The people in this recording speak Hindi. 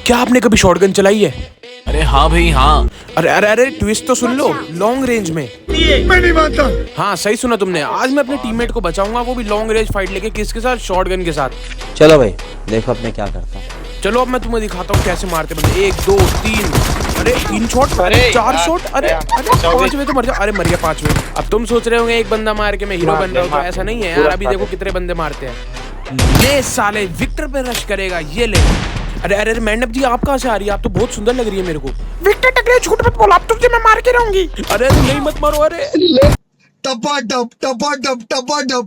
क्या आपने कभी शॉटगन चलाई है? अरे हाँ भाई हाँ। अरे अरे अरे ट्विस्ट तो सुन लो, लॉन्ग रेंज में। मैं नहीं मानता। हाँ सही सुना तुमने। आज मैं अपने टीममेट को बचाऊंगा, वो भी लॉन्ग रेंज फाइट लेके। किसके साथ? शॉटगन के साथ। चलो भाई देखो अब मैं क्या करता हूँ। चलो अब मैं तुम्हें दिखाता हूँ कैसे मारते बंदे। 1 2 3, अरे 3 शॉट, अरे 4 यार, शॉट, अरे अरे 5वें तो मर जा। अरे मर गया 5वें। अब तुम सोच रहे होंगे एक बंदा मार के मैं हीरो बन रहा हूँ, तो ऐसा नहीं है यार। अभी देखो कितने बंदे मारते हैं। ये साले विक्टर पे रश करेगा, ये ले। अरे अरे मैंडप जी आप कहाँ से आ रही है? आप तो बहुत सुंदर लग रही है मेरे को। विक्टर टकले झूठ मत बोल, अब तुझे मैं मार के रहूंगी। अरे नहीं मत मारो। अरे टपा टप टपा टप टपा टप।